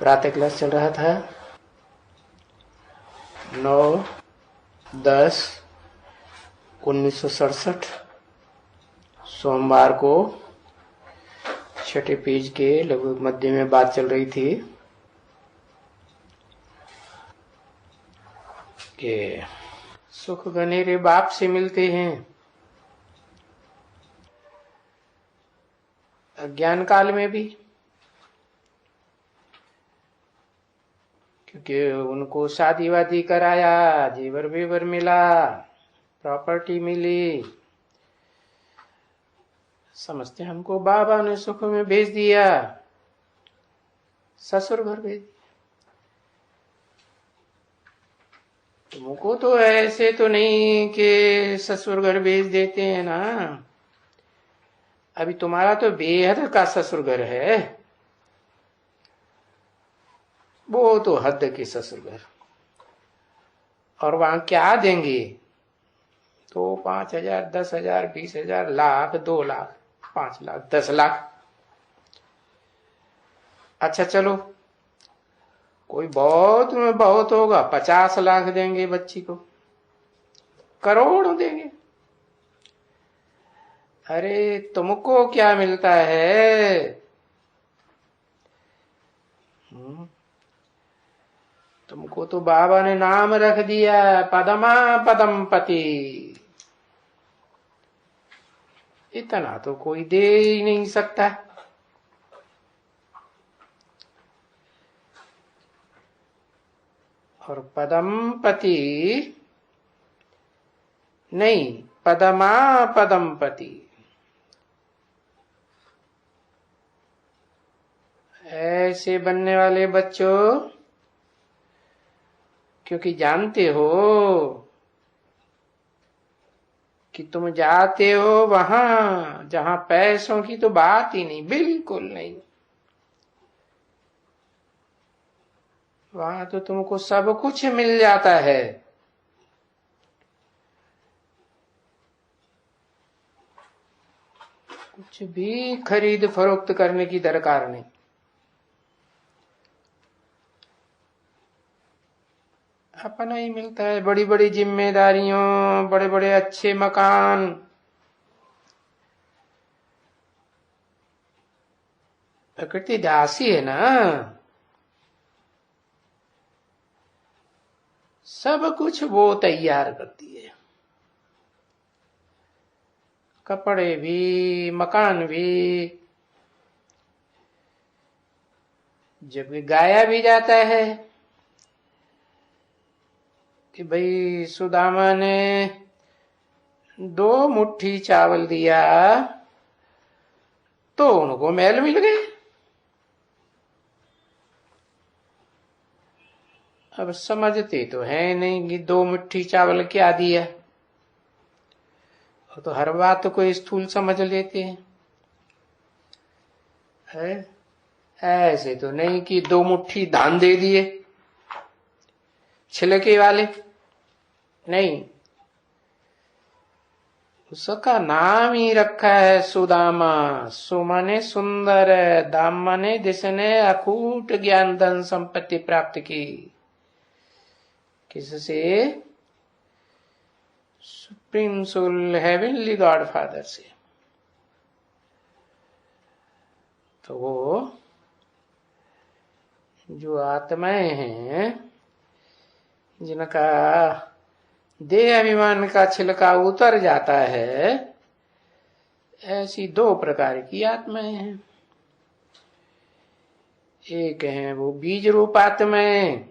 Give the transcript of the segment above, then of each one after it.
प्रातः क्लास चल रहा था 9/10/1967 सोमवार को छठे पेज के लगभग मध्य में बात चल रही थी कि सुख घनेरे बाप से मिलते हैं। अज्ञान काल में भी, क्योंकि उनको शादी वादी कराया, जेवर वेवर मिला, प्रॉपर्टी मिली, समझते हमको बाबा ने सुख में भेज दिया, ससुर घर भेज दिया। तुमको तो ऐसे तो नहीं कि ससुर घर भेज देते हैं ना। अभी तुम्हारा तो बेहद का ससुर घर है, वो तो हद के ससुर घर। और वहां क्या देंगे? तो 5,000, 10,000, 20,000, लाख, 2 लाख, 5 लाख, 10 लाख। अच्छा चलो, कोई बहुत में बहुत होगा 50 लाख देंगे बच्ची को, करोड़ देंगे। अरे तुमको क्या मिलता है? तुमको तो बाबा ने नाम रख दिया, पदमा पदम पति। इतना तो कोई दे ही नहीं सकता। और पदम पति नहीं, पदमा पदम पति। ऐसे बनने वाले बच्चों, क्योंकि जानते हो कि तुम जाते हो वहां जहां पैसों की तो बात ही नहीं, बिल्कुल नहीं। वहां तो तुमको सब कुछ मिल जाता है। कुछ भी खरीद फरोख्त करने की दरकार नहीं। अपना ही मिलता है, बड़ी बड़ी जिम्मेदारियों, बड़े बड़े अच्छे मकान। प्रकृति दासी है ना, सब कुछ वो तैयार करती है। कपड़े भी, मकान भी। जब गाया भी जाता है कि भाई सुदामा ने 2 मुट्ठी चावल दिया तो उनको महल मिल गए। अब समझते तो है नहीं कि 2 मुट्ठी चावल क्या दिया, तो हर बात को स्थूल समझ लेते हैं। ऐसे तो नहीं कि 2 मुट्ठी धान दे दिए छिलके वाले, नहीं। उसका नाम ही रखा है सुदामा। सुमने सुंदर, दामने जिसने अकूट ज्ञान धन संपत्ति प्राप्त की। किससे? Supreme soul heavenly God father से। तो वो जो आत्माएं हैं जिनका देह अभिमान का छिलका उतर जाता है, ऐसी 2 प्रकार की आत्माएं हैं। एक है वो बीज रूप आत्माएं,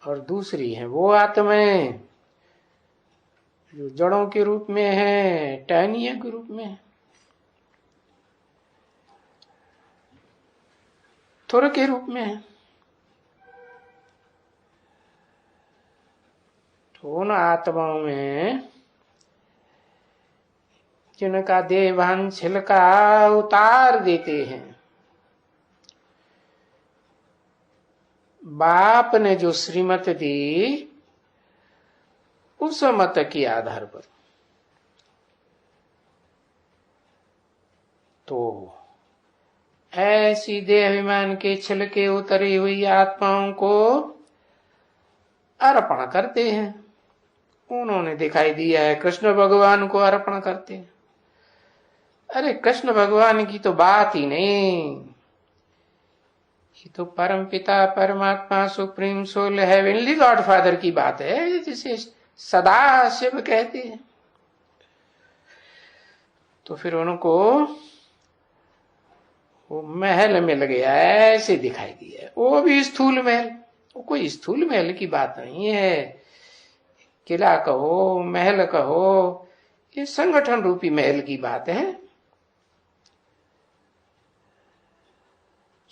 और दूसरी है वो आत्माएं जो जड़ों के रूप में है, टहनियों के रूप में है, थुर के रूप में है। तो उन आत्माओं में जिनका देहभान छिलका उतार देते हैं, बाप ने जो श्रीमत दी उस मत के आधार पर, तो ऐसी देह अभिमान के छिलके उतरी हुई आत्माओं को अर्पण करते हैं। उन्होंने दिखाई दिया है, कृष्ण भगवान को अर्पण करते हैं। अरे कृष्ण भगवान की तो बात ही नहीं, ये तो परम पिता परमात्मा supreme soul heavenly God father की बात है, जिसे सदा शिव कहते हैं। तो फिर उनको वो महल मिल गया, ऐसे दिखाई दिया, वो भी स्थूल महल। वो कोई स्थूल महल की बात नहीं है, किला कहो महल कहो, ये संगठन रूपी महल की बात है।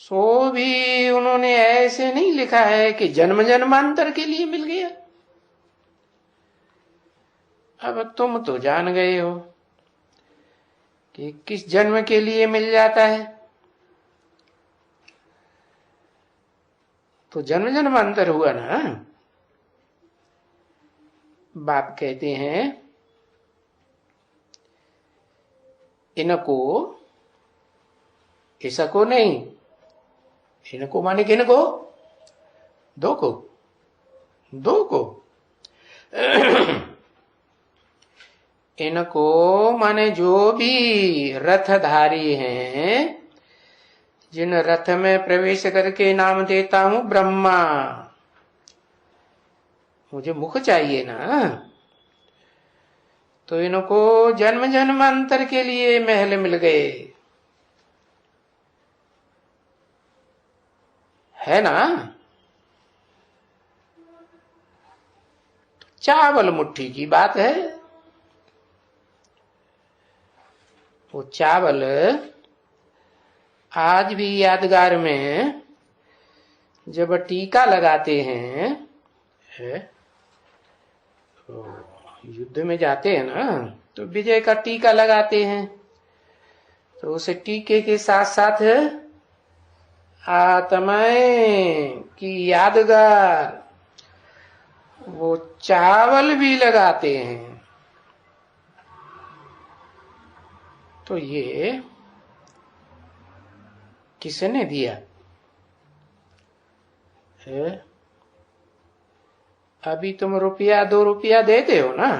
सो भी उन्होंने ऐसे नहीं लिखा है कि जन्म जन्मांतर के लिए मिल गया। अब तुम तो जान गए हो कि किस जन्म के लिए मिल जाता है। तो जन्म जन्मांतर हुआ ना। बाप कहते हैं इनको, ऐसा को नहीं, इनको माने किनको, दो को, दो को इनको माने जो भी रथधारी हैं, जिन रथ में प्रवेश करके नाम देता हूं ब्रह्मा, मुझे मुख चाहिए ना। तो इनको जन्म जन्मांतर के लिए महल मिल गए, है ना। चावल मुट्ठी की बात है। वो चावल आज भी यादगार में जब टीका लगाते हैं, युद्ध में जाते हैं ना, तो विजय का टीका लगाते हैं। तो उस टीके के साथ साथ आत्माएं की यादगार वो चावल भी लगाते हैं। तो ये किसने दिया है? अभी तुम रुपया 2 रुपया देते हो ना,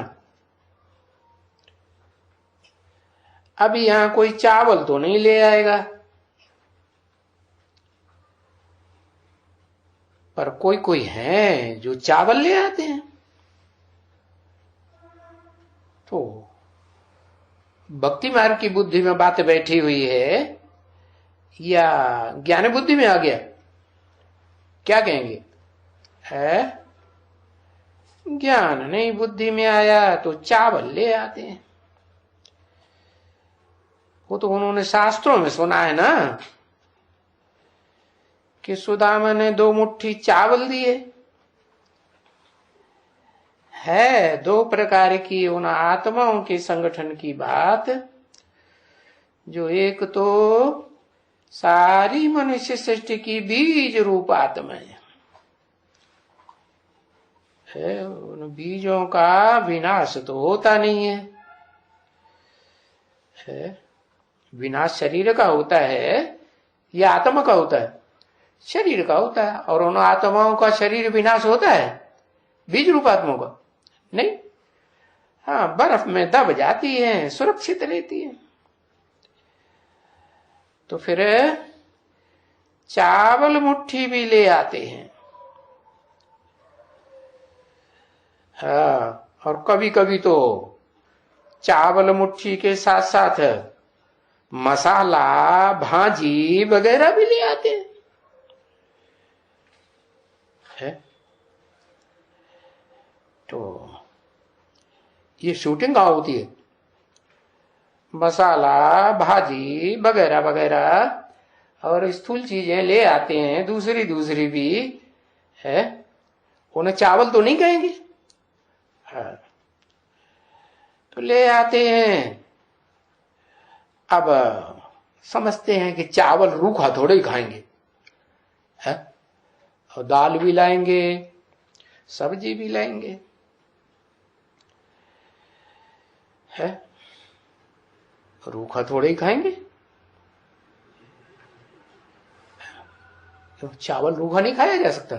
अभी यहां कोई चावल तो नहीं ले आएगा, पर कोई कोई है जो चावल ले आते हैं। तो भक्ति मार्ग की बुद्धि में बात बैठी हुई है या ज्ञान बुद्धि में आ गया, क्या कहेंगे? है ज्ञान नहीं बुद्धि में आया तो चावल ले आते हैं। वो तो उन्होंने शास्त्रों में सुना है ना कि सुदामा ने 2 मुट्ठी चावल दिए। है 2 प्रकार की उन आत्माओं के संगठन की बात, जो एक तो सारी मनुष्य सृष्टि की बीज रूप आत्मा है। उन बीजों का विनाश तो होता नहीं है। विनाश शरीर का होता है या आत्मा का होता है? शरीर का होता है। और उन आत्माओं का शरीर विनाश होता है, बीज रूप आत्माओं का नहीं। हाँ, बर्फ में दब जाती है, सुरक्षित रहती है। तो फिर चावल मुट्ठी भी ले आते हैं। हाँ, और कभी कभी तो चावल मुट्ठी के साथ साथ मसाला भाजी वगैरह भी ले आते हैं। है? तो ये शूटिंग कहाँ होती है? मसाला भाजी वगैरह वगैरह और स्थूल चीजें ले आते हैं, दूसरी दूसरी भी है। उन्हें चावल तो नहीं कहेंगे। हाँ, तो ले आते हैं। अब समझते हैं कि चावल रूखा थोड़े ही खाएंगे, है? और दाल भी लाएंगे, सब्जी भी लाएंगे, है? रूखा थोड़े ही खाएंगे। तो चावल रूखा नहीं खाया जा सकता?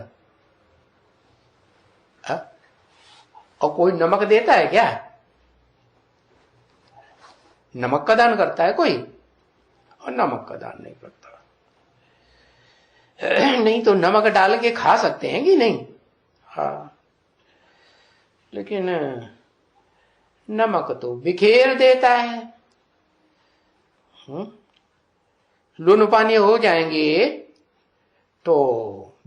और कोई नमक देता है क्या? नमक का दान करता है कोई? और नमक का दान नहीं करता। नहीं तो नमक डाल के खा सकते हैं कि नहीं? हाँ, लेकिन नमक तो बिखेर देता है। लून पानी हो जाएंगे तो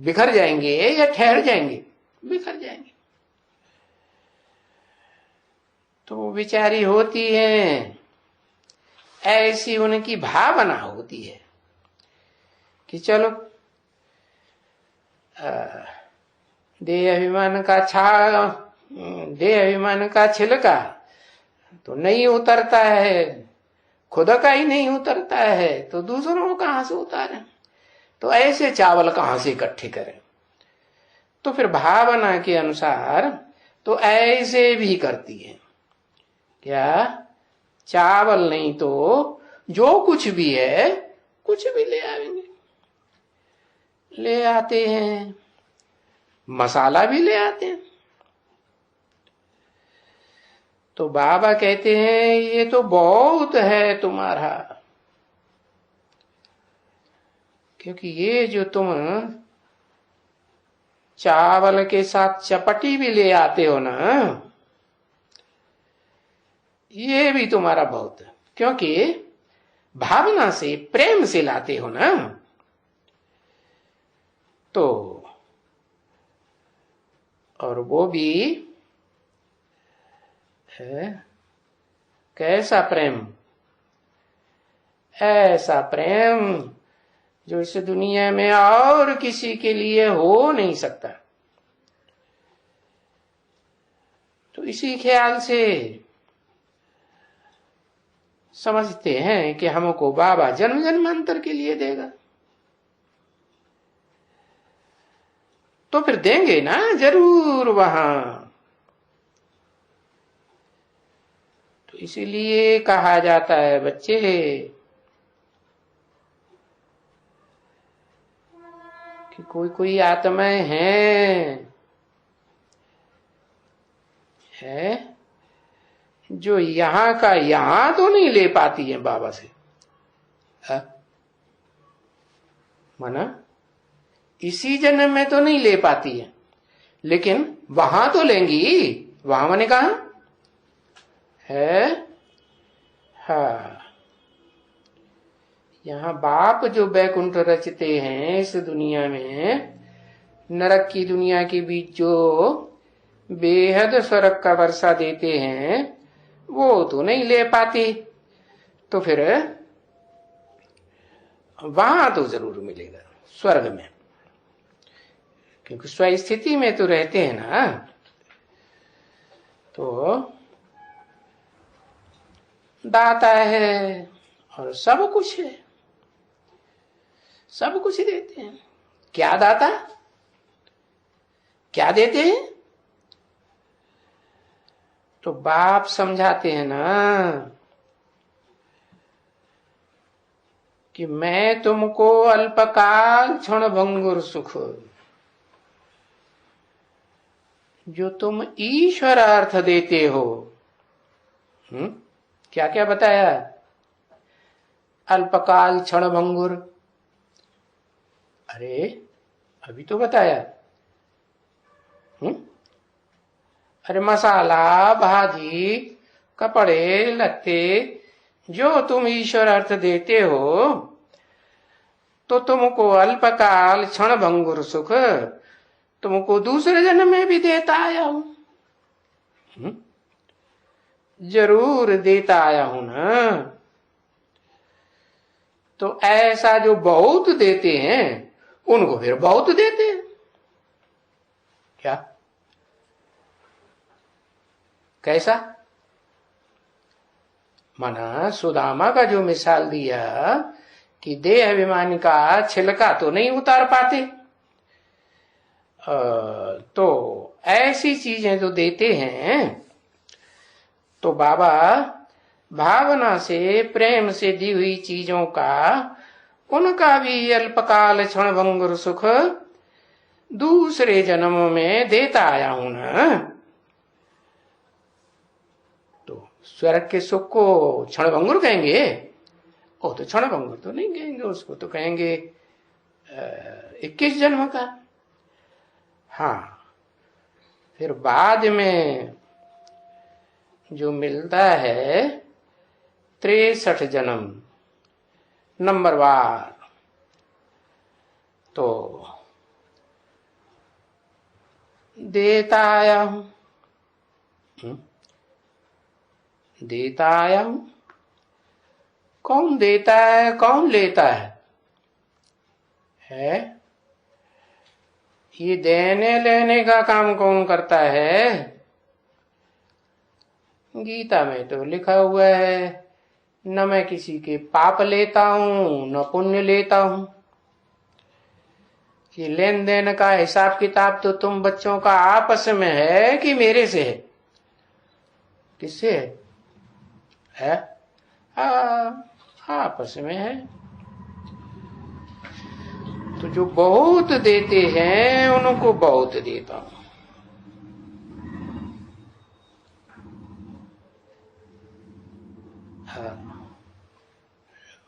बिखर जाएंगे या ठहर जाएंगे? बिखर जाएंगे। तो विचारी होती है, ऐसी उनकी भावना होती है कि चलो देह अभिमान का छिलका तो नहीं उतरता है, खुद का ही नहीं उतरता है, तो दूसरों को कहां से उतारें? तो ऐसे चावल कहां से इकट्ठे करें? तो फिर भावना के अनुसार तो ऐसे भी करती है। क्या? चावल नहीं तो जो कुछ भी है, कुछ भी ले आएंगे, ले आते हैं, मसाला भी ले आते हैं। तो बाबा कहते हैं ये तो बहुत है तुम्हारा, क्योंकि ये जो तुम चावल के साथ चपटी भी ले आते हो ना, ये भी तुम्हारा बहुत है, क्योंकि भावना से, प्रेम से लाते हो ना। तो और वो भी है कैसा प्रेम? ऐसा प्रेम जो इस दुनिया में और किसी के लिए हो नहीं सकता। तो इसी ख्याल से समझते हैं कि हमको बाबा जन्म जन्मांतर के लिए देगा, तो फिर देंगे ना जरूर वहां। तो इसीलिए कहा जाता है बच्चे कि कोई कोई आत्माएं हैं जो यहां का यहां तो नहीं ले पाती है बाबा से। माना इसी जन्म में तो नहीं ले पाती है, लेकिन वहां तो लेंगी। वहां मैंने कहा है, हाँ, यहां बाप जो बैकुंठ रचते हैं इस दुनिया में, नरक की दुनिया के बीच जो बेहद स्वर्ग का वर्षा देते हैं, वो तो नहीं ले पाती। तो फिर वहां तो जरूर मिलेगा स्वर्ग में, क्योंकि स्वस्थिति में तो रहते हैं ना। तो दाता है और सब कुछ है, सब कुछ देते हैं। क्या दाता? क्या देते हैं? तो बाप समझाते हैं ना कि मैं तुमको अल्पकाल क्षण भंगुर सुख, जो तुम ईश्वर अर्थ देते हो। क्या क्या बताया? अल्पकाल क्षण भंगुर, अरे अभी तो बताया। अरे मसाला, भाजी, कपड़े लत्ते जो तुम ईश्वर अर्थ देते हो, तो तुमको अल्पकाल क्षण भंगुर सुख तुमको दूसरे जन्म में भी देता आया हूं। जरूर देता आया हूं ना। तो ऐसा जो बहुत देते हैं उनको फिर बहुत देते हैं। क्या? कैसा? माना सुदामा का जो मिसाल दिया कि देह अभिमान का छिलका तो नहीं उतार पाते, तो ऐसी चीजें जो देते हैं, तो बाबा भावना से, प्रेम से दी हुई चीजों का उनका भी अल्पकाल क्षण भंगुर सुख दूसरे जन्म में देता आया हूं ना। तो स्वर्ग के सुख को क्षण भंगुर कहेंगे? वो तो क्षण भंगुर तो नहीं कहेंगे, उसको तो कहेंगे 21 जन्म का। हाँ, फिर बाद में जो मिलता है 63 जन्म नंबरवार, तो देता आया हूं, देता आया हूं। कौन देता है, कौन लेता है? ये देने लेने का काम कौन करता है? गीता में तो लिखा हुआ है, न मैं किसी के पाप लेता हूं न पुण्य लेता हूं। ये लेन देन का हिसाब किताब तो तुम बच्चों का आपस में है कि मेरे से है? किससे है? आपस में है। तो जो बहुत देते हैं उनको बहुत देता हूं।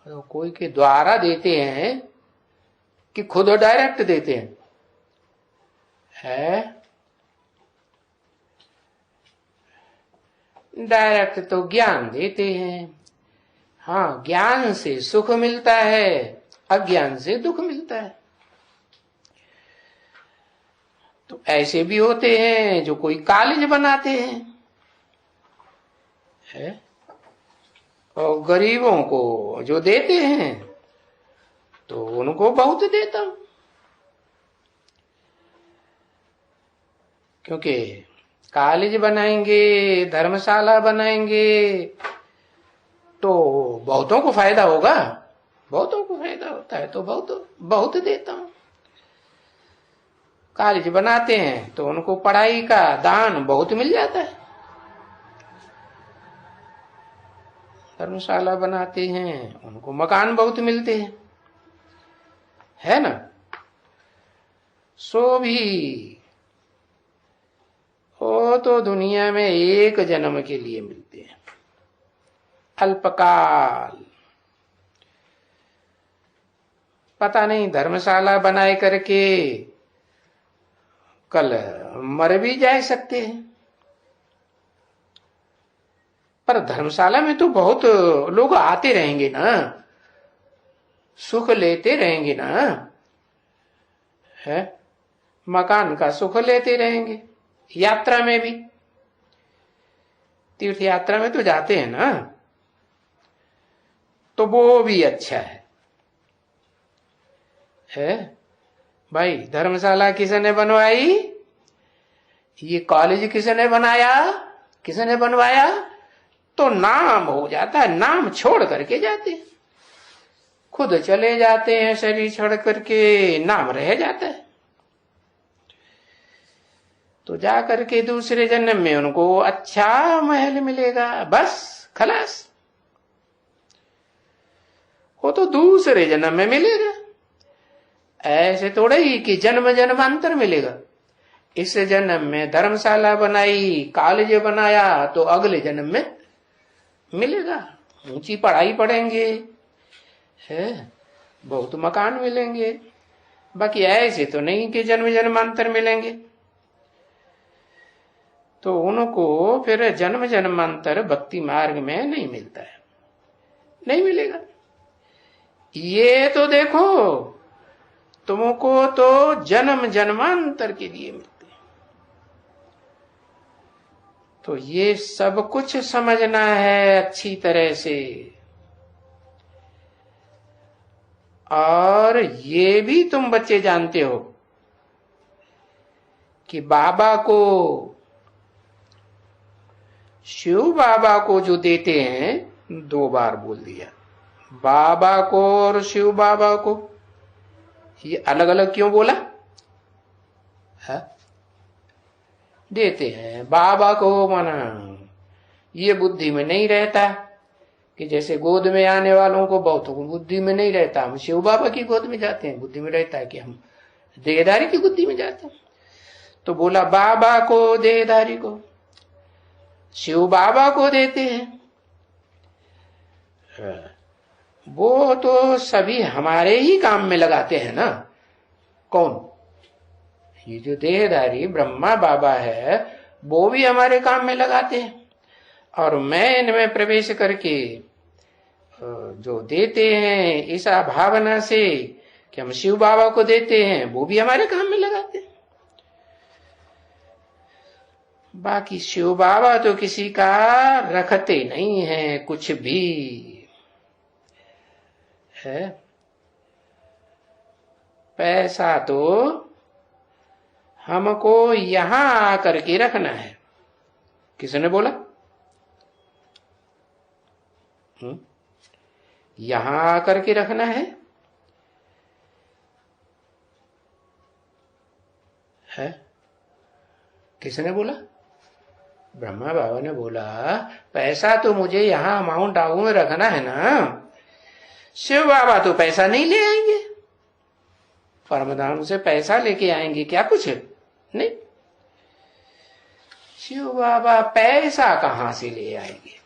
तो कोई के द्वारा देते हैं कि खुद डायरेक्ट देते हैं? डायरेक्ट तो ज्ञान देते हैं। हाँ, ज्ञान से सुख मिलता है, अज्ञान से दुख मिलता है। तो ऐसे भी होते हैं जो कोई कॉलेज बनाते हैं, और गरीबों को जो देते हैं तो उनको बहुत देता हूं। क्योंकि कॉलेज बनाएंगे, धर्मशाला बनाएंगे तो बहुतों को फायदा होगा, बहुतों को फायदा होता है, तो बहुत देता हूं। कॉलेज बनाते हैं तो उनको पढ़ाई का दान बहुत मिल जाता है। धर्मशाला बनाते हैं उनको मकान बहुत मिलते हैं, है ना? सो भी वो तो दुनिया में एक जन्म के लिए मिलते हैं, अल्पकाल। पता नहीं धर्मशाला बनाए करके कल मर भी जा सकते हैं, पर धर्मशाला में तो बहुत लोग आते रहेंगे ना, सुख लेते रहेंगे ना, है? मकान का सुख लेते रहेंगे। यात्रा में भी, तीर्थ यात्रा में तो जाते हैं ना, तो वो भी अच्छा है? भाई धर्मशाला किसने बनवाई? ये कॉलेज किसने बनाया, किसने बनवाया? तो नाम हो जाता है, नाम छोड़ करके जाते हैं, खुद चले जाते हैं, शरीर छोड़ करके नाम रह जाता है। तो जा करके दूसरे जन्म में उनको अच्छा महल मिलेगा, बस खलास। वो तो दूसरे जन्म में मिलेगा, ऐसे थोड़ा ही कि जन्म जन्मांतर मिलेगा। इस जन्म में धर्मशाला बनाई, कॉलेज बनाया, तो अगले जन्म में मिलेगा, ऊंची पढ़ाई पढ़ेंगे, है, बहुत मकान मिलेंगे। बाकी ऐसे तो नहीं कि जन्म जन्मांतर मिलेंगे। तो उनको फिर जन्म जन्मांतर भक्ति मार्ग में नहीं मिलता है, नहीं मिलेगा। ये तो देखो, तुमको तो जन्म जन्मांतर के लिए मिलते हैं। तो ये सब कुछ समझना है अच्छी तरह से। और ये भी तुम बच्चे जानते हो कि बाबा को, शिव बाबा को जो देते हैं, 2 बार बोल दिया, बाबा को और शिव बाबा को। ये अलग अलग क्यों बोला है? देते हैं बाबा को, माना ये बुद्धि में नहीं रहता कि जैसे गोद में आने वालों को बहुतों को बुद्धि में नहीं रहता, हम शिव बाबा की गोद में जाते हैं, बुद्धि में रहता है कि हम देहधारी की बुद्धि में जाते हैं। तो बोला बाबा को, देहधारी को, शिव बाबा को देते हैं। वो तो सभी हमारे ही काम में लगाते हैं ना। कौन? ये जो देहधारी ब्रह्मा बाबा है वो भी हमारे काम में लगाते हैं, और मैं इनमें प्रवेश करके जो देते हैं इस भावना से कि हम शिव बाबा को देते हैं, वो भी हमारे काम में लगाते हैं। बाकी शिव बाबा तो किसी का रखते नहीं है कुछ भी है। पैसा तो हमको यहां आकर के रखना है। किसने बोला? यहां आकर के रखना है, किसने बोला? ब्रह्मा बाबा ने बोला पैसा तो मुझे यहां माउंट आबू में रखना है ना। शिव बाबा तो पैसा नहीं ले आएंगे, परमधाम से पैसा लेके आएंगे क्या? कुछ नहीं। शिव बाबा पैसा कहां से ले आएंगे?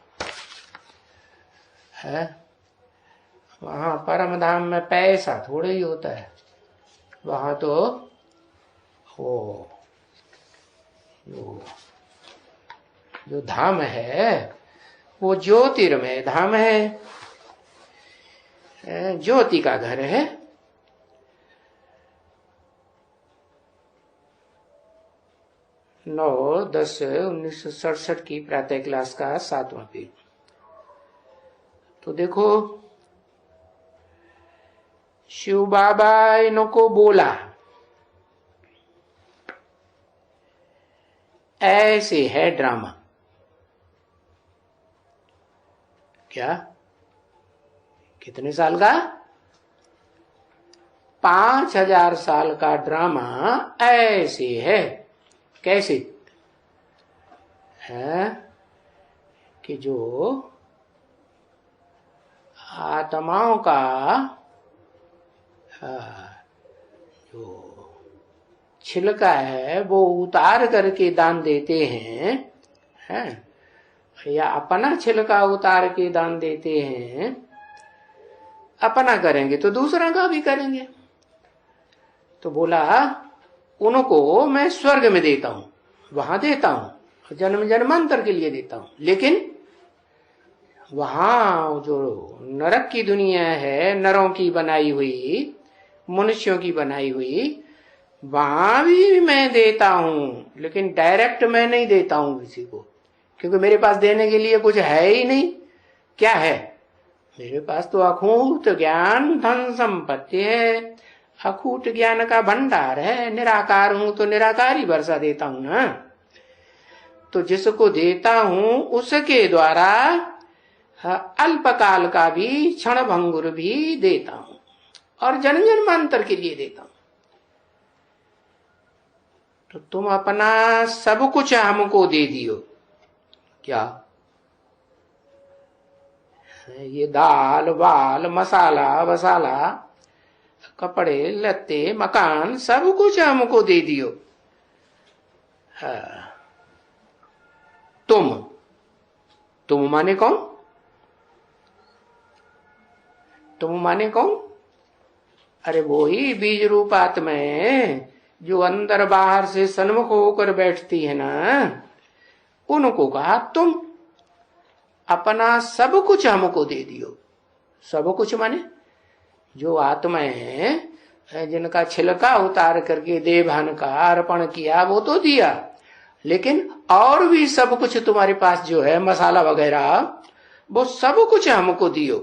है वहां परमधाम में पैसा थोड़ा ही होता है। वहां तो वो जो धाम है वो ज्योतिर्मय धाम है, ज्योति का घर है। 9/10/1967 की प्रातः क्लास का 7वां पेज। तो देखो शिव बाबा इनको बोला ऐसे है ड्रामा। क्या? कितने साल का? 5000 साल का ड्रामा ऐसे है। कैसे है कि जो आत्माओं का जो छिलका है वो उतार करके दान देते हैं, या अपना छिलका उतार के दान देते हैं। अपना करेंगे तो दूसरा का भी करेंगे। तो बोला उनको मैं स्वर्ग में देता हूं, वहां देता हूं, जन्म जन्मांतर के लिए देता हूं, लेकिन वहां जो नरक की दुनिया है, नरों की बनाई हुई, मनुष्यों की बनाई हुई, वहां भी मैं देता हूं, लेकिन डायरेक्ट मैं नहीं देता हूं किसी को, क्योंकि मेरे पास देने के लिए कुछ है ही नहीं। क्या है? मेरे पास तो अखूट ज्ञान धन संपत्ति है, अखूट ज्ञान का भंडार है। निराकार हूं तो निराकार ही वर्षा देता हूं ना। तो जिसको देता हूं उसके द्वारा अल्पकाल का भी क्षण भंगुर भी देता हूं, और जन्म जन्मांतर के लिए देता हूं। तो तुम अपना सब कुछ हमको दे दियो। क्या? ये दाल वाल मसाला वसाला, कपड़े लत्ते मकान सब कुछ हमको दे दियो। तुम माने कौन? तुम माने कौन? अरे वो ही बीज रूप आत्मा है जो अंदर बाहर से सन्मुख होकर बैठती है ना, उनको कहा तुम अपना सब कुछ हमको दे दियो। सब कुछ माने जो आत्माएं हैं जिनका छिलका उतार करके देवभान का अर्पण किया वो तो दिया, लेकिन और भी सब कुछ तुम्हारे पास जो है मसाला वगैरह वो सब कुछ हमको दियो।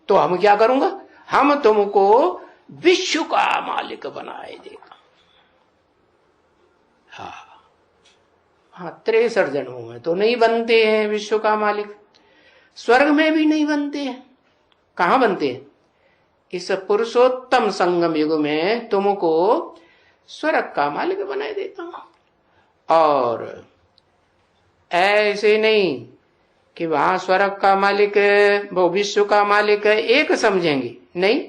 तो हम क्या करूंगा? हम तुमको विश्व का मालिक बनाए देगा। हाँ 63 जन्मों में तो नहीं बनते हैं विश्व का मालिक, स्वर्ग में भी नहीं बनते हैं। कहां बनते हैं? इस पुरुषोत्तम संगम युग में तुमको स्वर्ग का मालिक बनाए देता हूं। और ऐसे नहीं कि वहां स्वर्ग का मालिक, वो विश्व का मालिक एक समझेंगे? नहीं।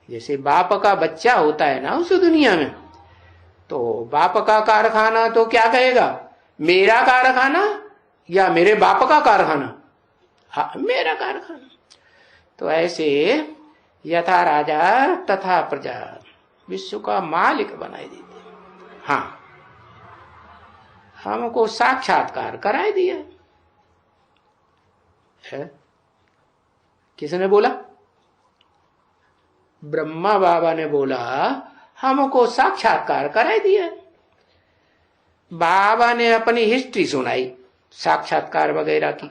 जैसे बाप का बच्चा होता है ना उस दुनिया में, तो बाप का कारखाना तो क्या कहेगा, मेरा कारखाना या मेरे बाप का कारखाना? हाँ, मेरा कारखाना। तो ऐसे यथा राजा तथा प्रजा, विश्व का मालिक बनाए देते। हाँ, हमको साक्षात्कार कराए दिया है। किसने बोला? ब्रह्मा बाबा ने बोला, हमको साक्षात्कार कराए दिया। बाबा ने अपनी हिस्ट्री सुनाई साक्षात्कार वगैरह की,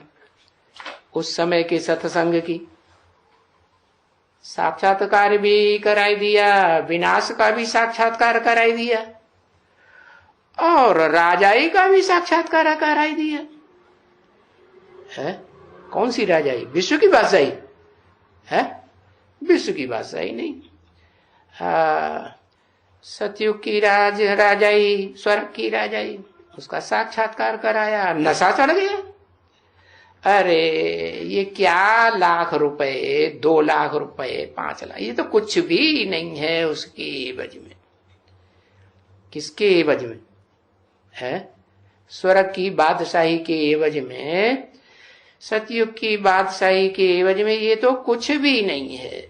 उस समय के सत्संग की। साक्षात्कार भी कराई दिया, विनाश का भी साक्षात्कार कराई दिया, और राजाई का भी साक्षात्कार कराई दिया है। कौन सी राजाई? विश्व की बादशाही है? विश्व की बादशाही नहीं। सतयुग की राजाई, स्वर्ग की राजाई, उसका साक्षात्कार कराया। नशा चढ़ गया। अरे ये क्या लाख रुपए, 2 लाख रुपए, 5 लाख, ये तो कुछ भी नहीं है उसके एवज में। किसके एवज में है? स्वर्ग की बादशाही के एवज में, सतयुग की बादशाही के एवज में ये तो कुछ भी नहीं है।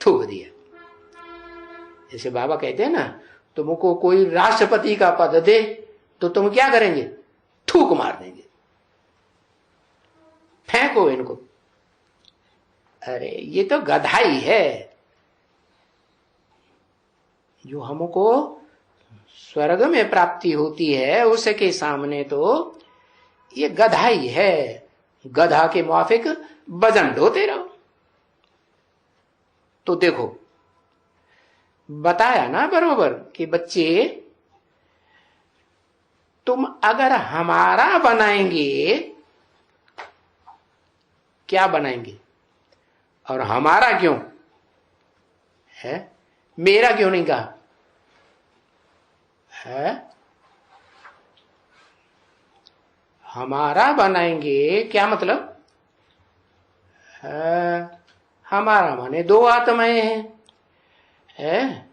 थूक दिया। जैसे बाबा कहते हैं ना, तुमको कोई राष्ट्रपति का पद दे तो तुम क्या करेंगे? थूक मार देंगे, फेंको इनको। अरे ये तो गधाई है। जो हमको स्वर्ग में प्राप्ति होती है उसके सामने तो ये गधाई है। गधा के मुआफिक वजन ढोते रहो। तो देखो, बताया ना बरोबर कि बच्चे, तुम अगर हमारा बनाएंगे, क्या बनाएंगे? और हमारा क्यों है? मेरा क्यों नहीं कहा है? हमारा बनाएंगे क्या मतलब है? हमारा माने 2 आत्माएं हैं,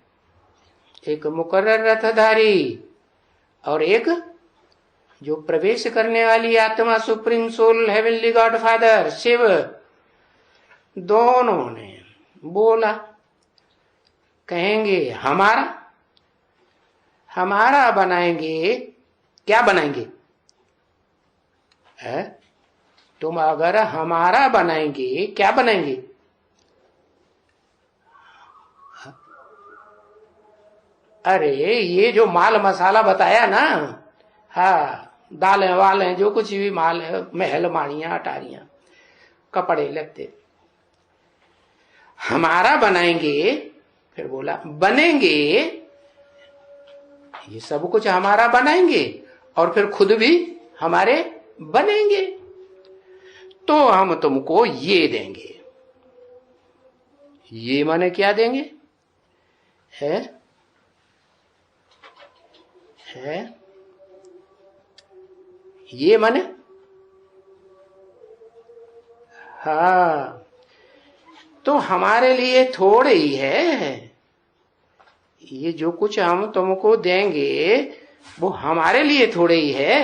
एक मुकर्रर रथधारी और एक जो प्रवेश करने वाली आत्मा, supreme soul, heavenly God father Shiv. दोनों ने बोला, कहेंगे हमारा बनाएंगे। क्या बनाएंगे है? तुम अगर हमारा बनाएंगे, क्या बनाएंगे? अरे ये जो माल मसाला बताया ना, हाँ, दालें वालें जो कुछ भी माल है, महल माड़ियां अटारियां, कपड़े लगते, हमारा बनाएंगे। फिर बोला बनेंगे, ये सब कुछ हमारा बनाएंगे और फिर खुद भी हमारे बनेंगे, तो हम तुमको ये देंगे। ये माने क्या देंगे है? ये माने हाँ, तो हमारे लिए थोड़े ही है। ये जो कुछ हम तुमको देंगे वो हमारे लिए थोड़े ही है।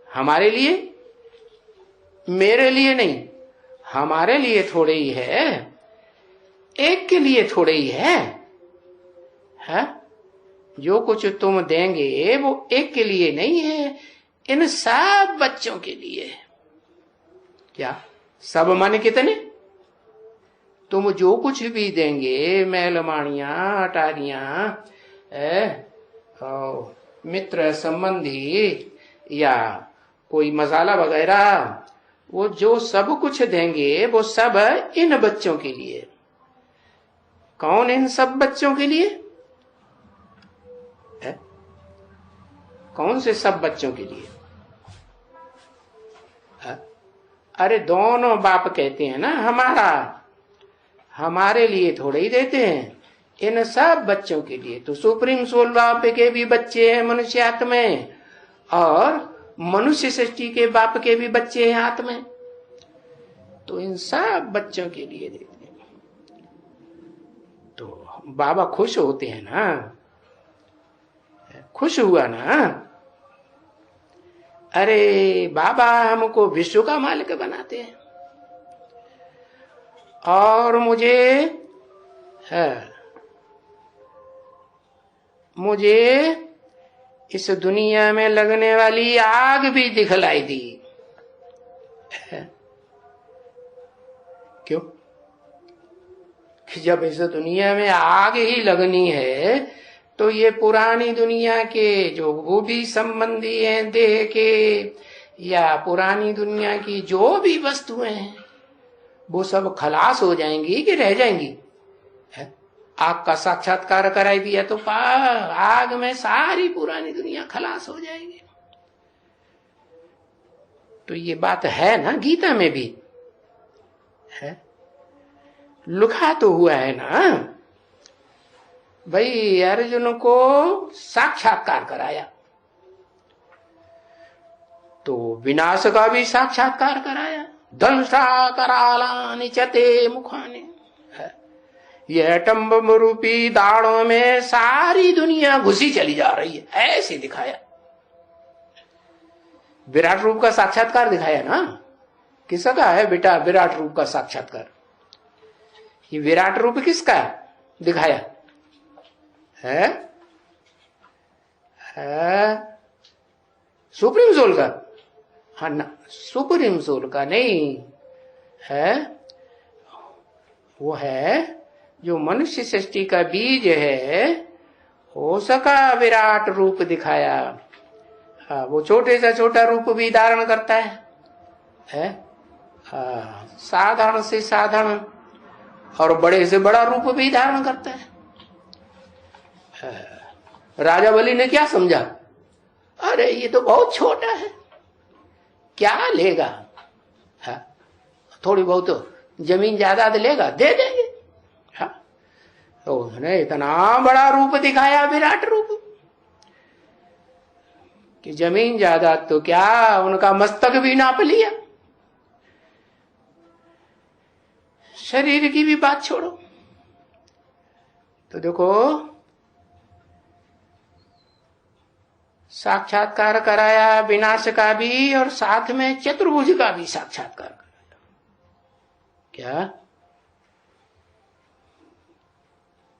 हमारे लिए, मेरे लिए नहीं, हमारे लिए थोड़े ही है। एक के लिए थोड़े ही है? जो कुछ तुम देंगे वो एक के लिए नहीं है, इन सब बच्चों के लिए। क्या सब माने कितने? तुम जो कुछ भी देंगे, महलमाणियां अटारियां, मित्र संबंधी या कोई मसाला वगैरह, वो जो सब कुछ देंगे वो सब इन बच्चों के लिए। कौन इन सब बच्चों के लिए है? कौन से सब बच्चों के लिए है? अरे दोनों बाप कहते हैं ना हमारा, हमारे लिए थोड़े ही देते हैं, इन सब बच्चों के लिए। तो सुप्रीम सोल बाप के भी बच्चे हैं मनुष्य आत्मा में, और मनुष्य सृष्टि के बाप के भी बच्चे हैं आत्मा में। तो इन सब बच्चों के लिए देते हैं। तो बाबा खुश होते हैं ना, खुश हुआ ना। अरे बाबा हमको विश्व का मालिक बनाते हैं, और मुझे इस दुनिया में लगने वाली आग भी दिखलाई दी। क्यों? कि जब इस दुनिया में आग ही लगनी है, तो ये पुरानी दुनिया के जो वो भी संबंधी हैं देह के, या पुरानी दुनिया की जो भी वस्तुएं हैं, वो सब खलास हो जाएंगी कि रह जाएंगी? आग का साक्षात्कार कराई दिया तो आग में सारी पुरानी दुनिया खलास हो जाएगी। तो ये बात है ना, गीता में भी है, लिखा तो हुआ है ना भाई। अर्जुन को साक्षात्कार कराया, तो विनाश का भी साक्षात्कार कराया। दंष्टा करालानि चते मुखाने, ये अटम्ब रूपी दाड़ों में सारी दुनिया घुसी चली जा रही है, ऐसे दिखाया। विराट रूप का साक्षात्कार दिखाया ना। किसका है बेटा विराट रूप का साक्षात्कार? ये विराट रूप किसका दिखाया है? सुप्रीम सोल का? हाँ ना, सुप्रीम सोल का नहीं है, वो है जो मनुष्य सृष्टि का बीज है, उसका विराट रूप दिखाया। हाँ, वो छोटे से छोटा रूप भी धारण करता है? हाँ, साधारण से साधारण और बड़े से बड़ा रूप भी धारण करता है। राजा बलि ने क्या समझा? अरे ये तो बहुत छोटा है, क्या लेगा? हाँ, थोड़ी बहुत तो जमीन जायदाद लेगा, दे देंगे। हाँ, तो उसने इतना बड़ा रूप दिखाया, विराट रूप, कि जमीन जायदाद तो क्या, उनका मस्तक भी नाप लिया। शरीर की भी बात छोड़ो। तो देखो, साक्षात्कार कराया विनाश का भी, और साथ में चतुर्भुज का भी साक्षात्कार कराया। क्या?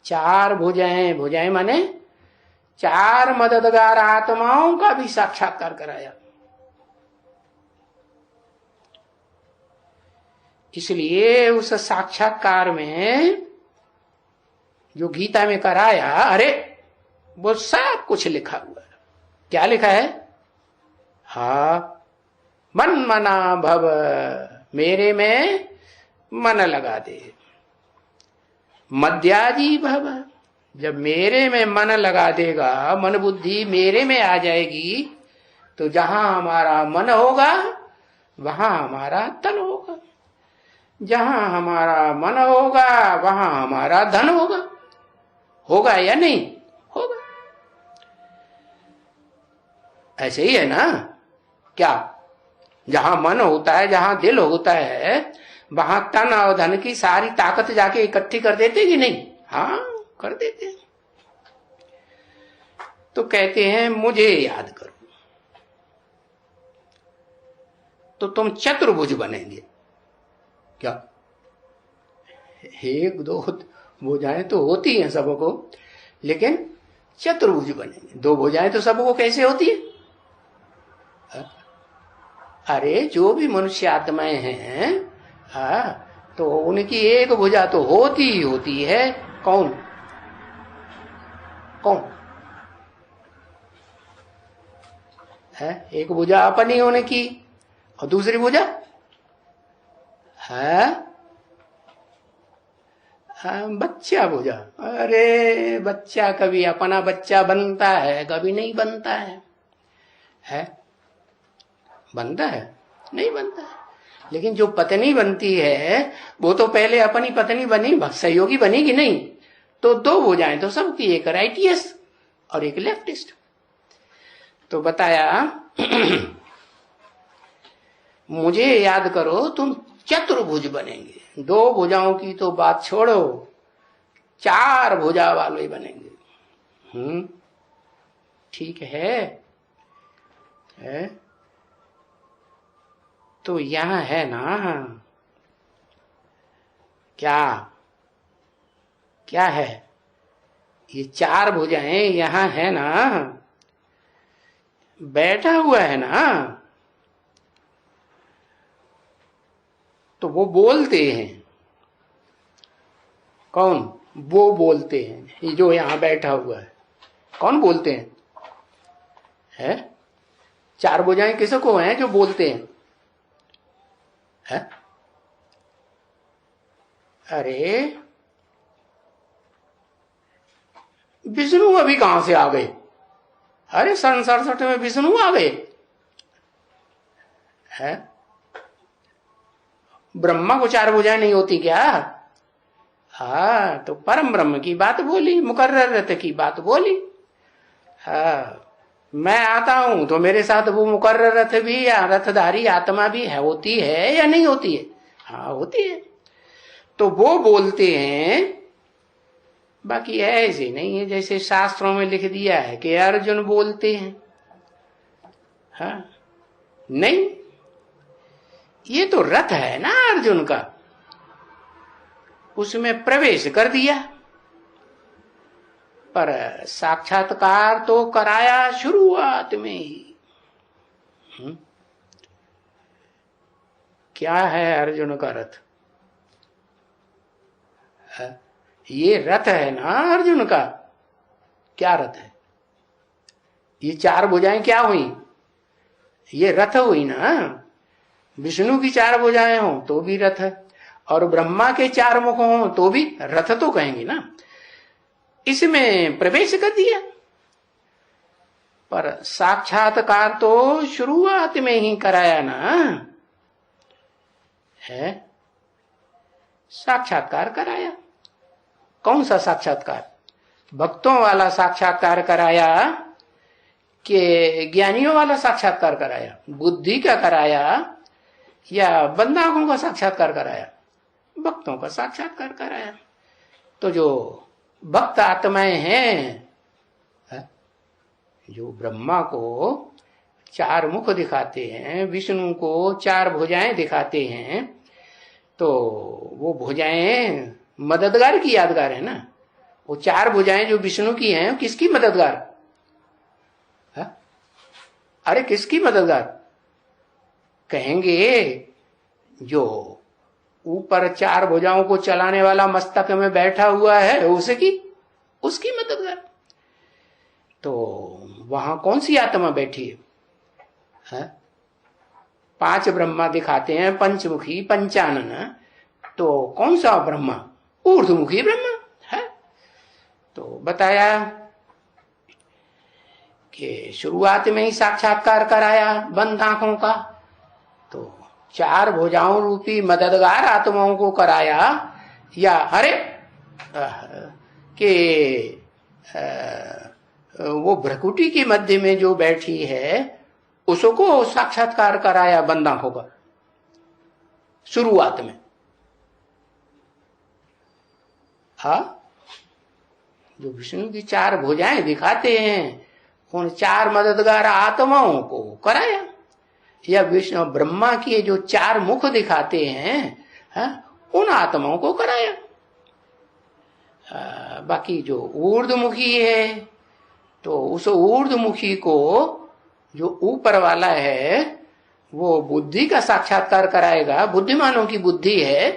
चार भुजाएं, भुजाएं माने चार मददगार आत्माओं का भी साक्षात्कार कराया। इसलिए उस साक्षात्कार में जो गीता में कराया, अरे वो सब कुछ लिखा हुआ है। क्या लिखा है? हा, मन मना भव, मेरे में मन लगा दे। मध्याजी भव, जब मेरे में मन लगा देगा, मन बुद्धि मेरे में आ जाएगी, तो जहां हमारा मन होगा वहां हमारा तन होगा, जहां हमारा मन होगा वहां हमारा धन होगा। होगा या नहीं होगा? ऐसे ही है ना? क्या? जहां मन होता है, जहां दिल होता है, वहां तन और धन की सारी ताकत जाके इकट्ठी कर देते कि नहीं? हाँ, कर देते हैं। तो कहते हैं मुझे याद करो तो तुम चतुर्भुज बनेंगे। क्या? एक दो भुजाएं तो होती हैं सबको, लेकिन चतुर्भुज बनेंगे। दो भुजाएं तो सबको कैसे होती है? अरे जो भी मनुष्य आत्माएं हैं, तो उनकी एक भुजा तो होती ही होती है। कौन कौन है? एक भुजा अपनी होने की, और दूसरी भुजा है बच्चा भुजा। अरे बच्चा कभी अपना बच्चा बनता है, कभी नहीं बनता है? बनता है? नहीं बनता है। लेकिन जो पत्नी बनती है, वो तो पहले अपनी पत्नी बनी, सहयोगी बनी कि नहीं? तो दो भुजाएं तो सबकी, एक राइटियस और एक लेफ्टिस्ट। तो बताया मुझे याद करो तुम चतुर्भुज बनेंगे, दो भुजाओं की तो बात छोड़ो, चार भुजा वाले बनेंगे। ठीक है? तो यहां है ना, क्या क्या है? ये चार भुजाएं यहां है ना, बैठा हुआ है ना, तो वो बोलते हैं। कौन? वो बोलते हैं, ये जो यहां बैठा हुआ है। कौन बोलते हैं? चार भुजाएं किसको हैं जो बोलते हैं? अरे विष्णु अभी कहां से आ गए? अरे सन 67 में विष्णु आ गए हैं? ब्रह्मा को चार भुजाएं नहीं होती क्या? हाँ, तो परम ब्रह्म की बात बोली, मुकर्रर रथ की बात बोली। हाँ, मैं आता हूं तो मेरे साथ वो मुकर्रर रथ भी या रथधारी आत्मा भी है, होती है या नहीं होती है? हाँ, होती है। तो वो बोलते हैं, बाकी ऐसे नहीं है जैसे शास्त्रों में लिख दिया है कि अर्जुन बोलते हैं। हाँ, नहीं, ये तो रथ है ना अर्जुन का, उसमें प्रवेश कर दिया, पर साक्षात्कार तो कराया शुरुआत में ही। क्या है अर्जुन का रथ? ये रथ है ना अर्जुन का। क्या रथ है? ये चार भुजाएं क्या हुई? ये रथ हुई ना। विष्णु की चार भुजाएं हो तो भी रथ है, और ब्रह्मा के चार मुख हो तो भी रथ तो कहेंगे ना। इसमें प्रवेश कर दिया, पर साक्षात्कार तो शुरुआत में ही कराया ना है। साक्षात्कार कराया। कौन सा साक्षात्कार? भक्तों वाला साक्षात्कार कराया कि ज्ञानियों वाला साक्षात्कार कराया? बुद्धि का कराया या बंदागों का साक्षात्कार कराया? भक्तों का साक्षात्कार कराया। तो जो भक्त आत्माएं हैं, जो ब्रह्मा को चार मुख दिखाते हैं, विष्णु को चार भुजाएं दिखाते हैं, तो वो भुजाएं मददगार की यादगार है ना। वो चार भुजाएं जो विष्णु की हैं, किसकी मददगार? अरे किसकी मददगार? कहेंगे जो ऊपर चार भुजाओं को चलाने वाला मस्तक में बैठा हुआ है उसकी मददगार। तो वहां कौन सी आत्मा बैठी है? पांच ब्रह्मा दिखाते हैं, पंचमुखी पंचानन, तो कौन सा ब्रह्मा? ऊर्ध्वमुखी ब्रह्मा है। तो बताया कि शुरुआत में ही साक्षात्कार कराया बंद आंखों का, तो चार भुजाओं रूपी मददगार आत्माओं को कराया, या अरे कि वो भ्रकुटी के मध्य में जो बैठी है उसको साक्षात्कार कराया बंद आंखों का शुरुआत में। हाँ, जो विष्णु की चार भुजाएं दिखाते हैं उन चार मददगार आत्माओं को कराया, या विष्णु ब्रह्मा की जो चार मुख दिखाते हैं उन आत्माओं को कराया। बाकी जो ऊर्ध्वमुखी है, तो उस ऊर्ध्वमुखी को जो ऊपर वाला है वो बुद्धि का साक्षात्कार कराएगा। बुद्धिमानों की बुद्धि है,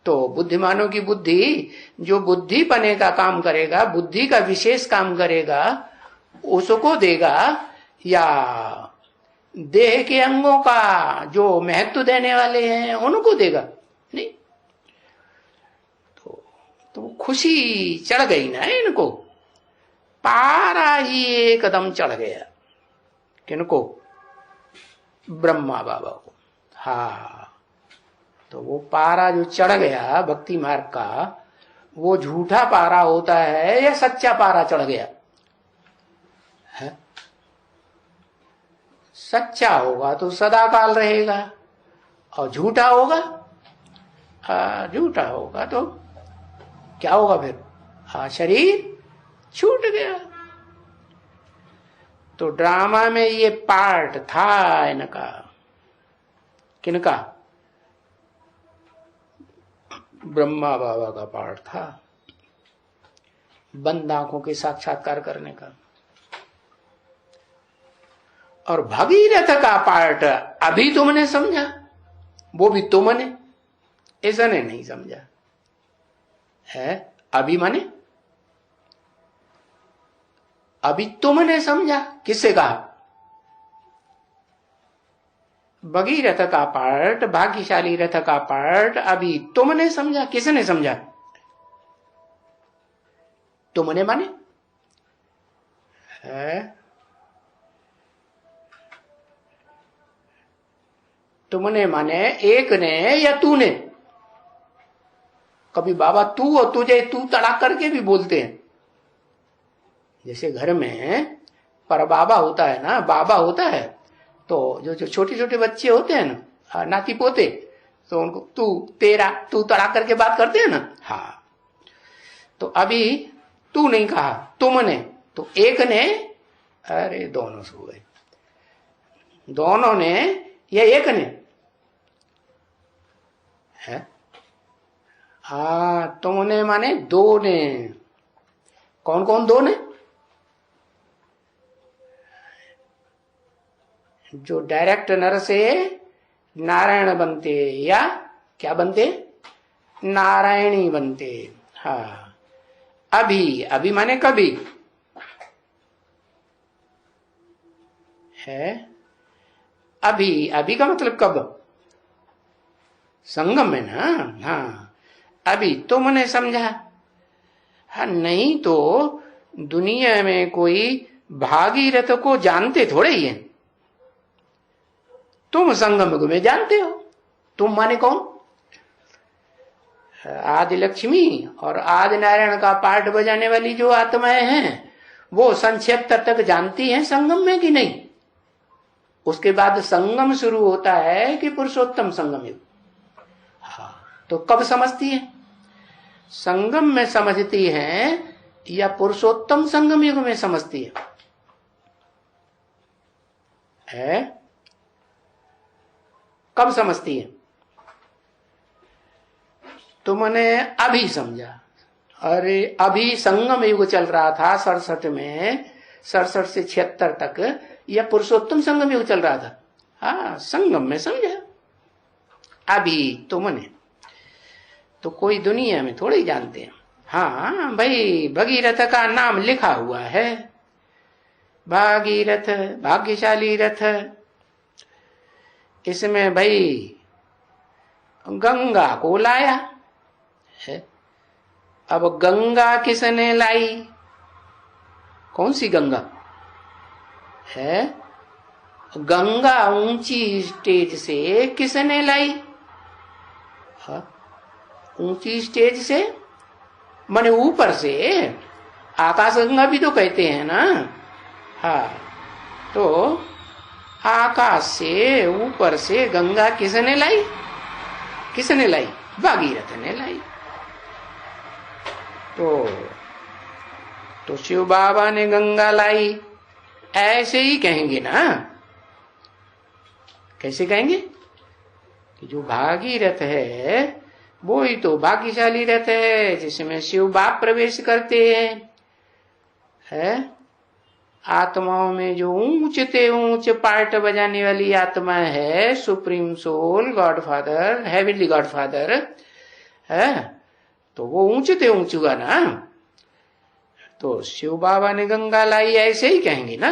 तो बुद्धिमानों की बुद्धि जो बुद्धि पने का काम करेगा, बुद्धि का विशेष काम करेगा, उसको देगा, या देह के अंगों का जो महत्व देने वाले हैं उनको देगा? नहीं। तो खुशी चढ़ गई ना इनको, पारा ही एकदम चढ़ गया। किनको? ब्रह्मा बाबा को। हाँ, तो वो पारा जो चढ़ गया भक्ति मार्ग का, वो झूठा पारा होता है या सच्चा पारा चढ़ गया है? सच्चा होगा तो सदा काल रहेगा, और झूठा होगा, झूठा होगा तो क्या होगा फिर? शरीर छूट गया। तो ड्रामा में ये पार्ट था इनका, किनका? ब्रह्मा बाबा का पार्ट था, बंद आंखों के साक्षात्कार करने का। और भगीरथ का पार्ट अभी तुमने समझा, वो भी तुमने, ऐसा ने नहीं समझा है। अभी माने अभी तुमने समझा, किससे कहा? भगीरथ का पार्ट, भाग्यशाली रथ का पार्ट अभी तुमने समझा। किसने समझा? तुमने माने है, तुमने माने एक ने या तूने? कभी बाबा तू और तुझे तू तड़ाक करके भी बोलते हैं। जैसे घर में पर बाबा होता है ना, बाबा होता है, तो जो छोटे छोटे बच्चे होते हैं ना, नाती पोते, तो उनको तू, तेरा, तू तड़ाक करके बात करते हैं ना। हाँ, तो अभी तू नहीं कहा, तुमने, तो एक ने, अरे दोनों सो गए, दोनों ने या एक ने है? तुमने माने दो ने। कौन कौन दो ने? जो डायरेक्ट नर से नारायण बनते या क्या बनते? नारायणी बनते। हाँ, अभी, अभी माने कभी है। अभी, अभी का मतलब कब? संगम में ना। हाँ, अभी तुमने समझा। हाँ, नहीं तो दुनिया में कोई भागीरथ को जानते थोड़े ही है। तुम संगम युग में जानते हो। तुम माने कौन? आदि लक्ष्मी और आदि नारायण का पाठ बजाने वाली जो आत्माएं हैं, वो संक्षेप तक जानती हैं संगम में कि नहीं? उसके बाद संगम शुरू होता है कि पुरुषोत्तम संगम युग। हाँ, तो कब समझती है? संगम में समझती है या पुरुषोत्तम संगम युग में समझती है? कब समझती है? तुमने अभी समझा। अरे अभी संगम युग चल रहा था 67 में, 67 से 76 तक, या पुरुषोत्तम संगम युग चल रहा था? हाँ, संगम में समझा। अभी तुमने तो कोई दुनिया में थोड़े ही जानते हैं। हाँ भाई, भगीरथ का नाम लिखा हुआ है, भागीरथ, भाग्यशाली रथ। इसमें भाई गंगा को लाया है। अब गंगा किसने लाई? कौन सी गंगा है? गंगा ऊंची स्टेज से किसने लाई? हाँ, ऊंची स्टेज से माने ऊपर से, आकाश गंगा भी तो कहते हैं ना। हाँ, तो आकाश से, ऊपर से गंगा किसने लाई? किसने लाई? भागीरथ ने लाई। तो शिव बाबा ने गंगा लाई, ऐसे ही कहेंगे ना। कैसे कहेंगे? कि जो भागीरथ है वो ही तो भाग्यशाली रथ है, जिसमें शिव बाप प्रवेश करते हैं। आत्माओं में जो ऊंचते ऊंच पार्ट बजाने वाली आत्मा है, supreme soul, God father, heavenly God father है, तो वो ऊंचते ऊंच हुआ ना। तो शिव बाबा ने गंगा लाई, ऐसे ही कहेंगे ना।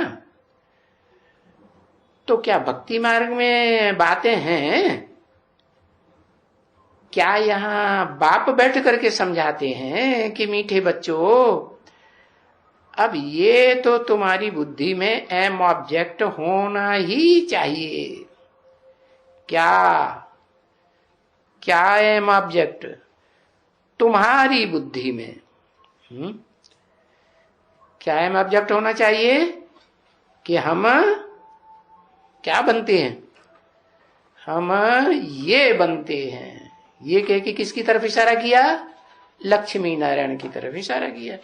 तो क्या भक्ति मार्ग में बातें हैं? क्या यहाँ बाप बैठ करके समझाते हैं कि मीठे बच्चों, अब ये तो तुम्हारी बुद्धि में एम ऑब्जेक्ट होना ही चाहिए। क्या क्या एम ऑब्जेक्ट? तुम्हारी बुद्धि में क्या है ऑब्जेक्ट होना चाहिए कि हम क्या बनते हैं, हम ये बनते हैं। ये कह के किसकी तरफ इशारा किया, लक्ष्मी नारायण की तरफ इशारा किया।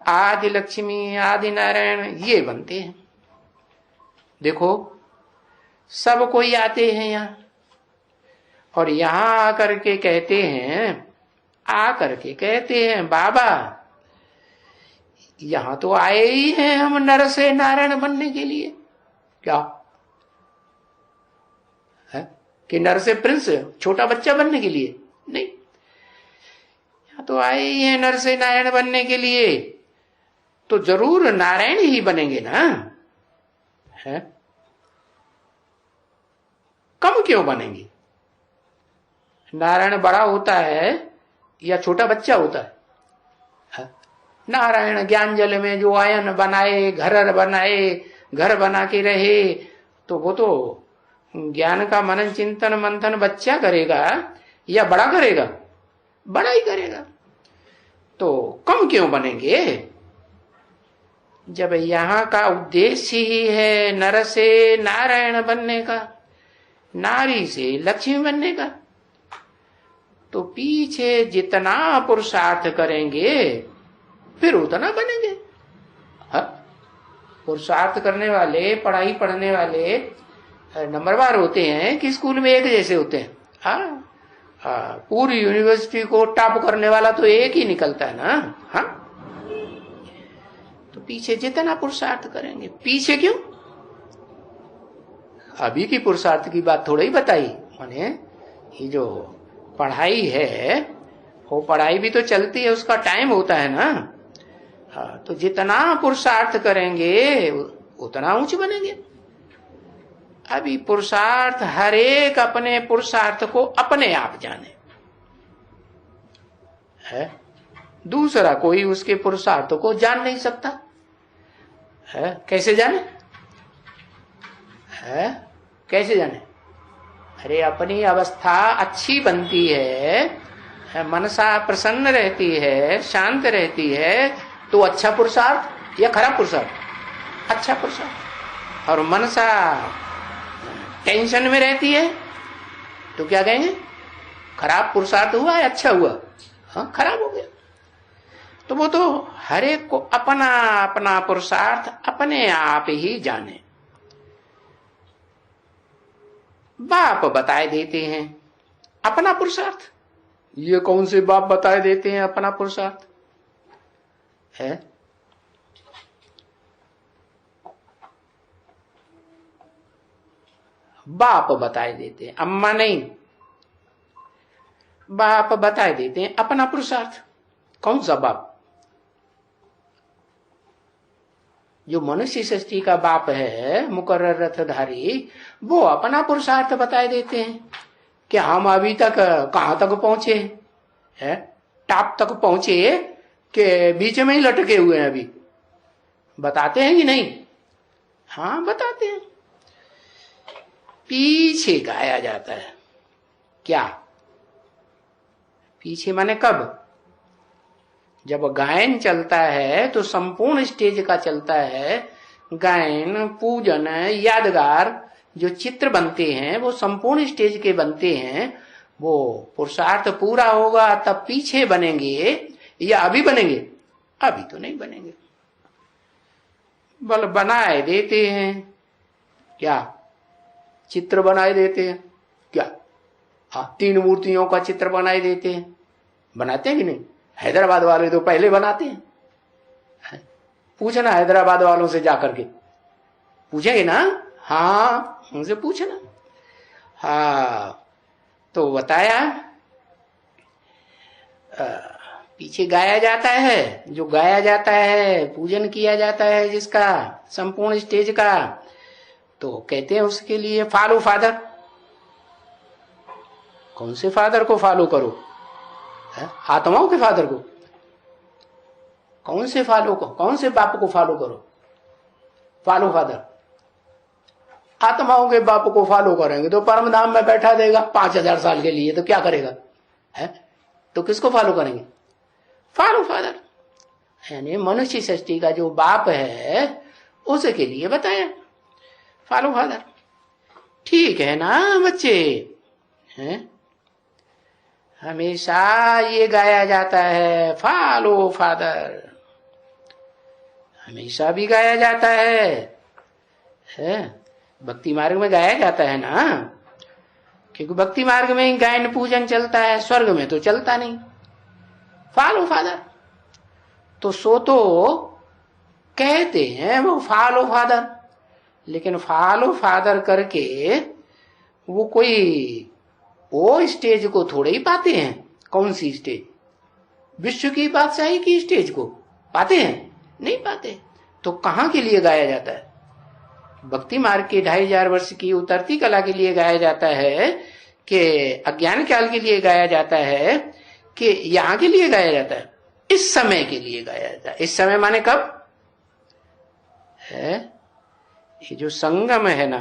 आदि लक्ष्मी आदि नारायण ये बनते हैं। देखो सब कोई आते हैं यहाँ, और यहां आकर के कहते हैं बाबा यहां तो आए ही हैं हम नर से नारायण बनने के लिए। क्या है कि नर से प्रिंस छोटा बच्चा बनने के लिए? नहीं, यहां तो आए ही हैं नर से नारायण बनने के लिए, तो जरूर नारायण ही बनेंगे ना। है कम क्यों बनेंगे? नारायण बड़ा होता है या छोटा बच्चा होता है? नारायण ज्ञान जल में जो आयन बनाए, घर बनाए, घर बना के रहे, तो वो तो ज्ञान का मनन चिंतन मंथन बच्चा करेगा या बड़ा करेगा? बड़ा ही करेगा। तो कम क्यों बनेंगे जब यहाँ का उद्देश्य ही है नर से नारायण बनने का, नारी से लक्ष्मी बनने का। तो पीछे जितना पुरुषार्थ करेंगे फिर उतना बनेंगे। पुरुषार्थ करने वाले, पढ़ाई पढ़ने वाले नंबरवार होते हैं कि स्कूल में एक जैसे होते हैं? पूरी यूनिवर्सिटी को टॉप करने वाला तो एक ही निकलता है ना। तो पीछे जितना पुरुषार्थ करेंगे, पीछे क्यों? अभी की पुरुषार्थ की बात थोड़ा ही बताई। माने ये जो पढ़ाई है वो पढ़ाई भी तो चलती है, उसका टाइम होता है ना। तो जितना पुरुषार्थ करेंगे उतना ऊंचे बनेंगे। अभी पुरुषार्थ हर एक अपने पुरुषार्थ को अपने आप जाने है, दूसरा कोई उसके पुरुषार्थ को जान नहीं सकता है। कैसे जाने है? कैसे जाने? अरे अपनी अवस्था अच्छी बनती है, मनसा प्रसन्न रहती है, शांत रहती है, तो अच्छा पुरुषार्थ या खराब पुरुषार्थ? अच्छा पुरुषार्थ। और मनसा टेंशन में रहती है तो क्या कहेंगे? खराब पुरुषार्थ हुआ या अच्छा हुआ? खराब हो गया। तो वो तो हर एक को अपना अपना पुरुषार्थ अपने आप ही जाने। बाप बताए देते हैं अपना पुरुषार्थ। ये कौन से बाप बताए देते हैं अपना पुरुषार्थ है? बाप बताए देते हैं, अम्मा नहीं। बाप बताए देते हैं अपना पुरुषार्थ। कौन सा बाप? जो मनुष्य सृष्टि का बाप है, मुकर्रर रथधारी, वो अपना पुरुषार्थ बताए देते हैं कि हम अभी तक कहां तक पहुंचे हैं, टॉप तक पहुंचे कि बीच में ही लटके हुए हैं। अभी बताते हैं कि नहीं? हाँ बताते हैं। पीछे गाया जाता है। क्या पीछे माने कब? जब गायन चलता है तो संपूर्ण स्टेज का चलता है। गायन, पूजन, यादगार जो चित्र बनते हैं वो संपूर्ण स्टेज के बनते हैं। वो पुरुषार्थ पूरा होगा तब पीछे बनेंगे या अभी बनेंगे? अभी तो नहीं बनेंगे। बल बनाए देते हैं। क्या चित्र बनाए देते हैं? क्या 3 मूर्तियों का चित्र बनाए देते हैं? बनाते हैं कि नहीं? हैदराबाद वाले तो पहले बनाते हैं। पूछना हैदराबाद वालों से जाकर के, पूछेंगे ना? हाँ उनसे पूछना। हाँ तो बताया पीछे गाया जाता है। जो गाया जाता है, पूजन किया जाता है जिसका संपूर्ण स्टेज का, तो कहते हैं उसके लिए फॉलो फादर। कौन से फादर को फॉलो करो? आत्माओं के फादर को? कौन से फॉलो को, कौन से बाप को फॉलो करो? Follow father. आत्माओं के बाप को फॉलो करेंगे तो परम धाम में बैठा देगा 5000 साल के लिए, तो क्या करेगा है? तो किसको फॉलो करेंगे? फॉलो फादर, यानी मनुष्य सृष्टि का जो बाप है उसके लिए बताया, फॉलो फादर। ठीक है ना बच्चे? हैं? हमेशा ये गाया जाता है, फॉलो फादर, हमेशा भी गाया जाता है? भक्ति मार्ग में गाया जाता है ना, क्योंकि भक्ति मार्ग में ही गायन पूजन चलता है, स्वर्ग में तो चलता नहीं। फॉलो फादर तो सो तो कहते हैं वो फॉलो फादर, लेकिन फॉलो फादर करके वो कोई वो स्टेज को थोड़े ही पाते हैं। कौन सी स्टेज? विश्व की बादशाही की स्टेज को पाते हैं? नहीं पाते। तो कहां के लिए गाया जाता है? भक्ति मार्ग के 2500 वर्ष की उतरती कला के लिए गाया जाता है कि अज्ञान काल के लिए गाया जाता है कि यहां के लिए गाया जाता है? इस समय के लिए गाया जाता है। इस समय माने कब है? ये जो संगम है ना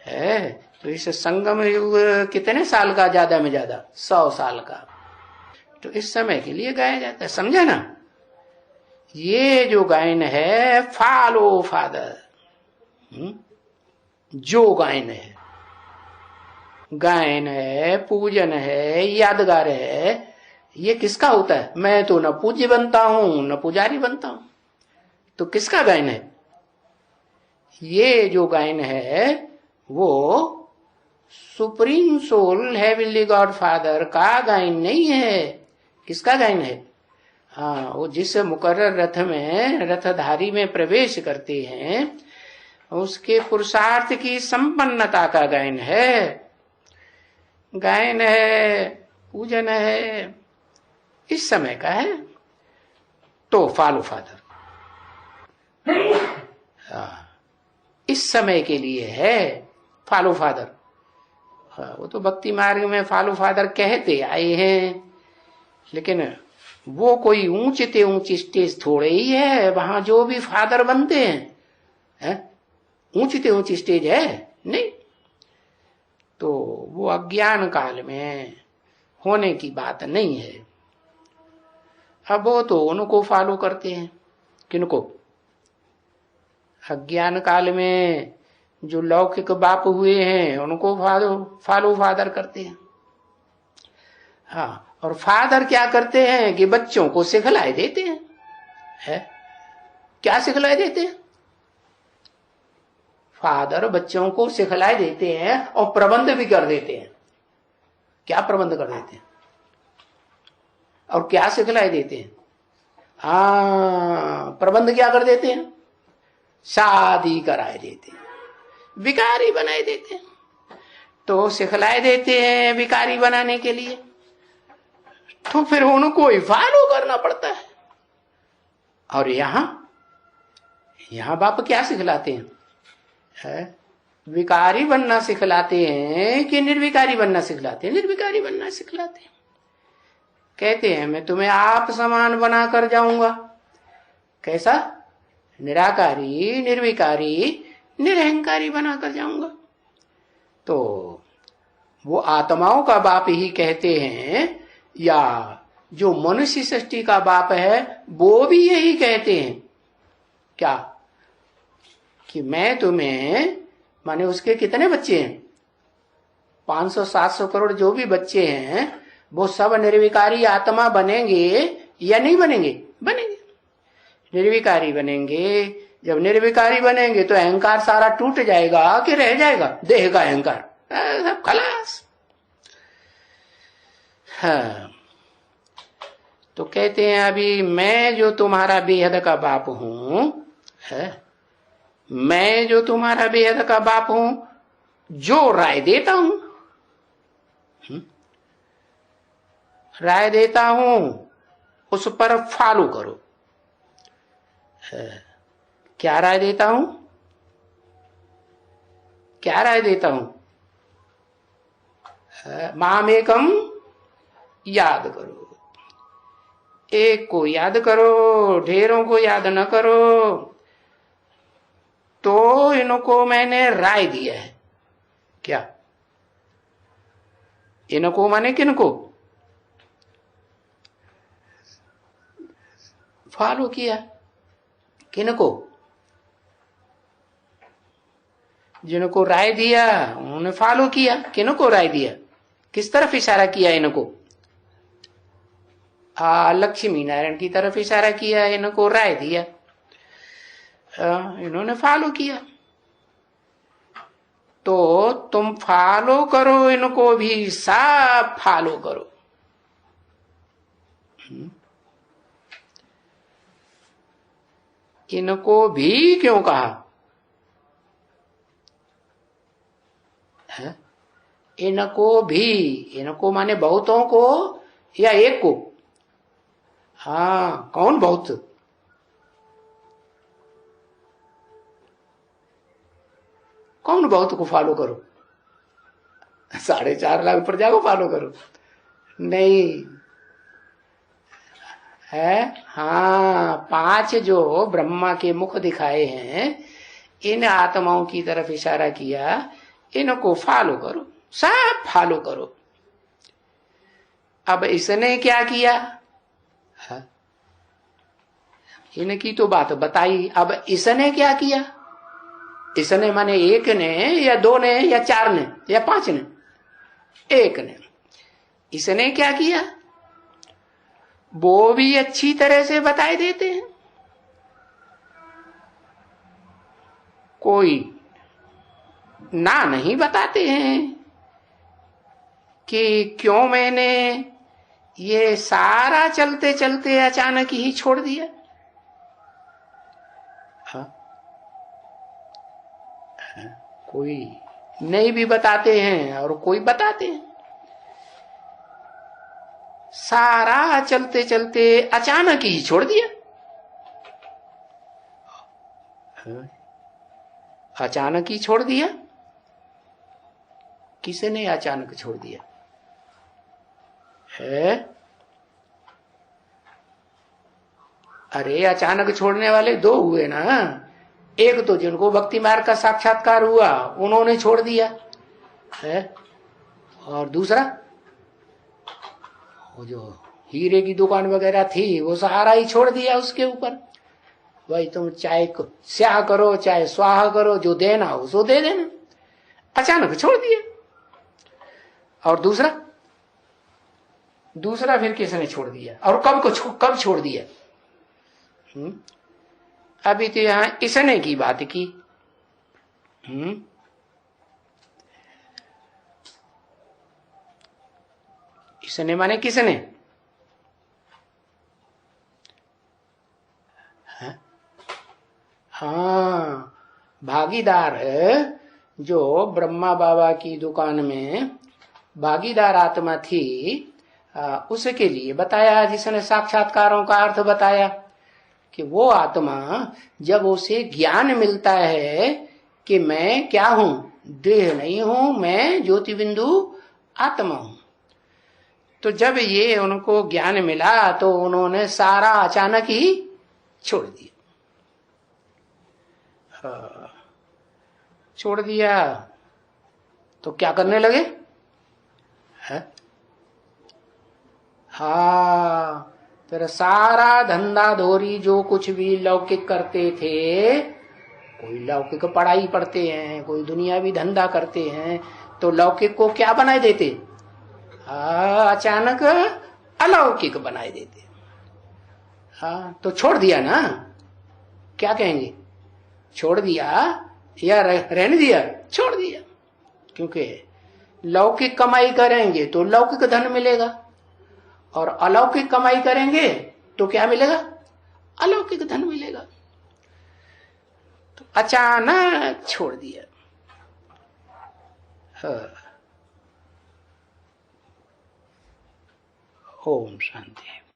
है, तो इस संगम युग कितने साल का? ज्यादा में ज्यादा 100 साल का। तो इस समय के लिए गाया जाता है, समझा ना? ये जो गायन है फॉलो फादर, जो गायन है, गायन है, पूजन है, यादगार है, ये किसका होता है? मैं तो न पूज्य बनता हूं न पुजारी बनता हूं, तो किसका गायन है? ये जो गायन है वो supreme soul heavenly God father का गायन नहीं है। किसका गायन है? हाँ, वो जिस मुकर्रर रथ में रथधारी में प्रवेश करते हैं उसके पुरुषार्थ की संपन्नता का गायन है, गायन है, पूजन है, इस समय का है। तो फॉलो फादर इस समय के लिए है, फॉलो फादर। वो तो भक्ति मार्ग में फॉलो फादर कहते आए हैं, लेकिन वो कोई ऊंचे ऊंची स्टेज थोड़े ही है वहां जो भी फादर बनते हैं, ऊंची ऊंची स्टेज है नहीं। तो वो अज्ञान काल में होने की बात नहीं है। अब वो तो उनको फॉलो करते हैं। किनको? अज्ञान काल में जो लौकिक बाप हुए हैं उनको फॉलो फादर करते हैं। हाँ, और फादर क्या करते हैं कि बच्चों को सिखलाए देते हैं। क्या सिखलाए देते हैं? फादर बच्चों को सिखलाए देते हैं और प्रबंध भी कर देते हैं। क्या प्रबंध कर देते हैं और क्या सिखलाए देते हैं? हाँ, प्रबंध क्या कर देते हैं? शादी कराए देते हैं, भिखारी बनाए देते हैं। तो सिखलाए देते हैं भिखारी बनाने के लिए, तो फिर उनको ही फॉलो करना पड़ता है। और यहां बाप क्या सिखलाते हैं? विकारी बनना सिखलाते हैं कि निर्विकारी बनना सिखलाते हैं? निर्विकारी बनना सिखलाते हैं। कहते हैं मैं तुम्हें आप समान बना कर जाऊंगा। कैसा? निराकारी, निर्विकारी, निरहंकारी बना कर जाऊंगा। तो वो आत्माओं का बाप ही कहते हैं, या जो मनुष्य सृष्टि का बाप है वो भी यही कहते हैं। क्या? कि मैं तुम्हें, माने उसके कितने बच्चे हैं? 500-700 करोड़ जो भी बच्चे हैं वो सब निर्विकारी आत्मा बनेंगे या नहीं बनेंगे? बनेंगे, निर्विकारी बनेंगे। जब निर्विकारी बनेंगे तो अहंकार सारा टूट जाएगा कि रह जाएगा? देह का अहंकार सब खलास। हाँ, तो कहते हैं अभी मैं जो तुम्हारा बेहद का बाप हूं, मैं जो तुम्हारा बेहद का बाप हूं, जो राय देता हूं, राय देता हूं उस पर फॉलो करो। क्या राय देता हूं? क्या राय देता हूं? मामेकम याद करो, एक को याद करो, ढेरों को याद न करो। तो इनको मैंने राय दिया है। क्या? इनको माने किनको? फॉलो किया। किनको? जिनको राय दिया उन्होंने फॉलो किया। किनको राय दिया? किस तरफ इशारा किया इनको? लक्ष्मी नारायण की तरफ इशारा किया, इनको राय दिया, इन्होंने फॉलो किया। तो तुम फॉलो करो इनको भी, सब फॉलो करो। इनको भी क्यों कहा है? इनको भी, इनको माने बहुतों को या एक को? हाँ, कौन बहुत? कौन बहुत को फॉलो करो? 4.5 लाख प्रजा को फॉलो करो? नहीं है। हाँ, 5 जो ब्रह्मा के मुख दिखाए हैं, इन आत्माओं की तरफ इशारा किया, इनको फॉलो करो, सब फॉलो करो। अब इसने क्या किया? इनकी तो बात बताई, अब इसने क्या किया? इसने माने एक ने या 2 ने या 4 ने या 5 ने? एक ने। इसने क्या किया? वो भी अच्छी तरह से बताए देते हैं। कोई ना नहीं बताते हैं कि क्यों मैंने ये सारा चलते चलते अचानक ही छोड़ दिया। कोई नहीं भी बताते हैं और कोई बताते हैं। सारा चलते चलते अचानक ही छोड़ दिया। अचानक ही छोड़ दिया। किसने अचानक छोड़ दिया है? अरे अचानक छोड़ने वाले 2 हुए ना। एक तो जिनको भक्ति मार्ग का साक्षात्कार हुआ उन्होंने छोड़ दिया है, और दूसरा वो जो हीरे की दुकान वगैरह थी वो सहारा ही छोड़ दिया उसके ऊपर। भाई तुम चाहे स्याह करो चाहे स्वाहा करो, जो देना हो सो दे देना। अचानक छोड़ दिया। और दूसरा फिर किसने छोड़ दिया और कब छोड़ दिया? अभी तो यहां इसने की बात की। इसने माने किसने? हाँ, भागीदार है। जो ब्रह्मा बाबा की दुकान में भागीदार आत्मा थी, उसके लिए बताया, जिसने साक्षात्कारों का अर्थ बताया कि वो आत्मा जब उसे ज्ञान मिलता है कि मैं क्या हूं, देह नहीं हूं, मैं ज्योति बिंदु आत्मा हूं, तो जब ये उनको ज्ञान मिला तो उन्होंने सारा अचानक ही छोड़ दिया। छोड़ दिया तो क्या करने लगे? हाँ, फिर सारा धंधा धोरी जो कुछ भी लौकिक करते थे, कोई लौकिक पढ़ाई पढ़ते हैं, कोई दुनियावी धंधा करते हैं, तो लौकिक को क्या बनाए देते? अचानक अलौकिक बनाए देते। हाँ, तो छोड़ दिया ना। क्या कहेंगे? छोड़ दिया या रहने दिया? छोड़ दिया। क्योंकि लौकिक कमाई करेंगे तो लौकिक धन मिलेगा, और अलौकिक कमाई करेंगे तो क्या मिलेगा? अलौकिक धन मिलेगा। तो अचानक छोड़ दिया। ओम शांति।